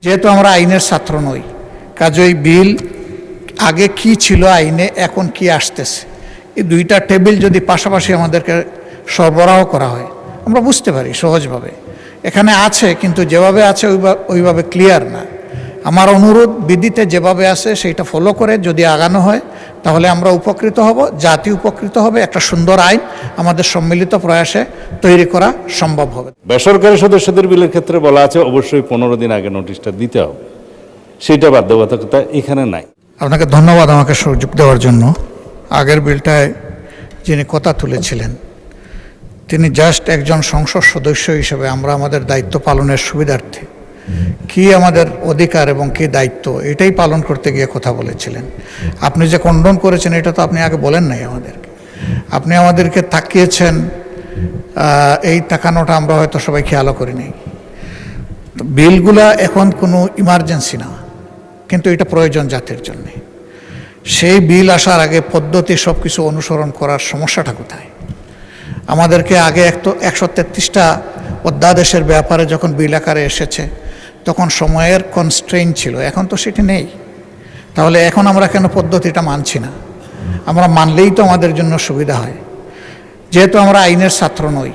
যেহেতু আমরা আইনের ছাত্র নই, কাজেই বিল আগে কি ছিল আইনে, এখন কি আসতেছে, এই দুইটা টেবিল যদি পাশাপাশি আমাদেরকে সরবরাহ করা হয় আমরা বুঝতে পারি সহজভাবে। এখানে আছে, কিন্তু যেভাবে আছে ওইভাবে ক্লিয়ার না। আমার অনুরোধ, বিধিতে যেভাবে আছে সেইটা ফলো করে যদি আগানো হয় তাহলে আমরা উপকৃত হব, জাতি উপকৃত হবে, একটা সুন্দর আইন আমাদের সম্মিলিত প্রয়াসে তৈরি করা সম্ভব হবে। বেসরকারি সদস্যদের বিলের ক্ষেত্রে বলা আছে অবশ্যই 15 দিন আগে নোটিশটা দিতে হবে, সেটা বাধ্যবাধকতা এখানে নাই। আপনাকে ধন্যবাদ আমাকে সুযোগ দেওয়ার জন্য। আগের বিলটায় যিনি কথা তুলেছিলেন তিনি জাস্ট একজন সংসদ সদস্য হিসেবে আমরা আমাদের দায়িত্ব পালনের সুবিধার্থে কি আমাদের অধিকার এবং কি দায়িত্ব এটাই পালন করতে গিয়ে কথা বলেছিলেন। আপনি যে খণ্ডন করেছেন এটা তো আপনি আগে বলেন নাই আমাদেরকে, আপনি আমাদেরকে তাকিয়েছেন, এই তাকানোটা আমরা হয়তো সবাই খেয়ালও করি নাই। বিলগুলা এখন কোনো ইমার্জেন্সি না, কিন্তু এটা প্রয়োজন জাতির জন্যে। সেই বিল আসার আগে পদ্ধতি সব কিছু অনুসরণ করার সমস্যাটা কোথায়? আমাদেরকে আগে 133টা অধ্যাদেশের ব্যাপারে যখন বিল আকারে এসেছে তখন সময়ের কনস্ট্রেইন ছিল, এখন তো সেটি নেই। তাহলে এখন আমরা কেন পদ্ধতিটা মানছি না? আমরা মানলেই তো আমাদের জন্য সুবিধা হয়। যেহেতু আমরা আইনের ছাত্র নই,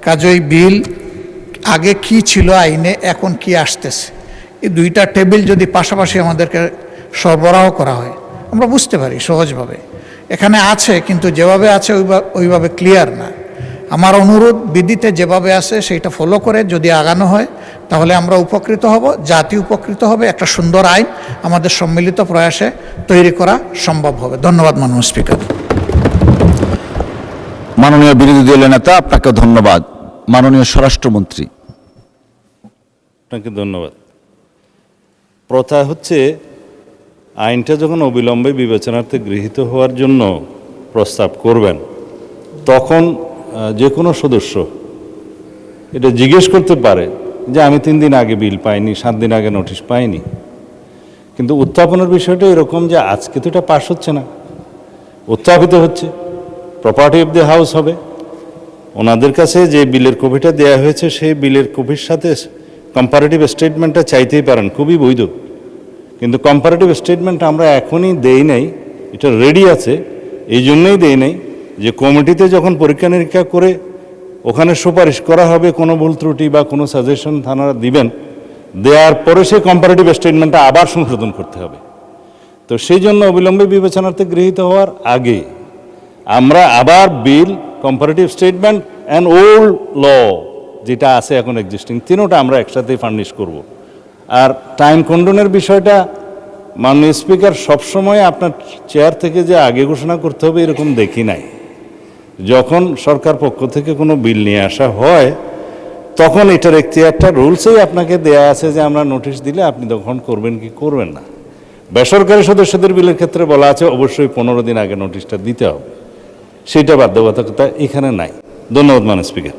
কাজেই বিল আগে কি ছিল আইনে, এখন কি আসতেছে, এই দুইটা টেবিল যদি পাশাপাশি আমাদেরকে সরবরাহ করা হয় আমরা বুঝতে পারি সহজভাবে। এখানে আছে, কিন্তু যেভাবে আছে ওইভাবে ক্লিয়ার না। আমার অনুরোধ, বিধিতে যেভাবে আছে সেইটা ফলো করে যদি আগানো হয় তাহলে আমরা উপকৃত হব, জাতি উপকৃত হবে, একটা সুন্দর আইন আমাদের সম্মিলিত প্রয়াসে তৈরি করা সম্ভব হবে। ধন্যবাদ মাননীয় স্পিকার। মাননীয় বিরোধী দলীয় নেতা, আপনাকে ধন্যবাদ। মাননীয় স্বরাষ্ট্রমন্ত্রী। আপনাকে ধন্যবাদ। প্রথা হচ্ছে আইনটা যখন অবিলম্বে বিবেচনার্থে গৃহীত হওয়ার জন্য প্রস্তাব করবেন তখন যে কোনো সদস্য এটা জিজ্ঞেস করতে পারে যে আমি 3 দিন আগে বিল পাইনি, 7 দিন আগে নোটিশ পাইনি। কিন্তু উত্থাপনের বিষয়টা এরকম যে আজকে তো এটা পাস হচ্ছে না, উত্থাপিত হচ্ছে, প্রপার্টি অফ দ্য হাউস হবে। ওনাদের কাছে যে বিলের কপিটা দেওয়া হয়েছে সেই বিলের কপির সাথে কম্পারেটিভ স্টেটমেন্টটা চাইতেই পারেন, খুবই বৈধ। কিন্তু কম্পারেটিভ স্টেটমেন্ট আমরা এখনই দেই নাই, এটা রেডি আছে, এই জন্যই দেই নাই যে কমিটিতে যখন পরীক্ষা নিরীক্ষা করে ওখানে সুপারিশ করা হবে, কোনো ভুল ত্রুটি বা কোনো সাজেশন থানারা দিবেন, দেওয়ার পরে সেই কম্পারেটিভ স্টেটমেন্টটা আবার সংশোধন করতে হবে। তো সেই জন্য অবিলম্বে বিবেচনার্থে গৃহীত হওয়ার আগে আমরা আবার বিল, কম্পারেটিভ স্টেটমেন্ট অ্যান্ড ওল্ড ল যেটা আছে এখন এক্সিস্টিং, তিনোটা আমরা একসাথেই ফার্নিশ করব। আর টাইম কন্ডনের বিষয়টা মাননীয় স্পিকার সবসময় আপনার চেয়ার থেকে যে আগে ঘোষণা করতে হবে এরকম দেখি নাই। যখন সরকার পক্ষ থেকে কোনো বিল নিয়ে আসা হয় তখন এটার এখতিয়ারটা রুলসেই আপনাকে দেয়া আছে যে আমরা নোটিশ দিলে আপনি তখন করবেন কি করবেন না। বেসরকারি সদস্যদের বিলের ক্ষেত্রে বলা আছে অবশ্যই 15 দিন আগে নোটিশটা দিতে হবে, সেটা বাধ্যবাধকতা এখানে নাই। ধন্যবাদ মাননীয় স্পিকার।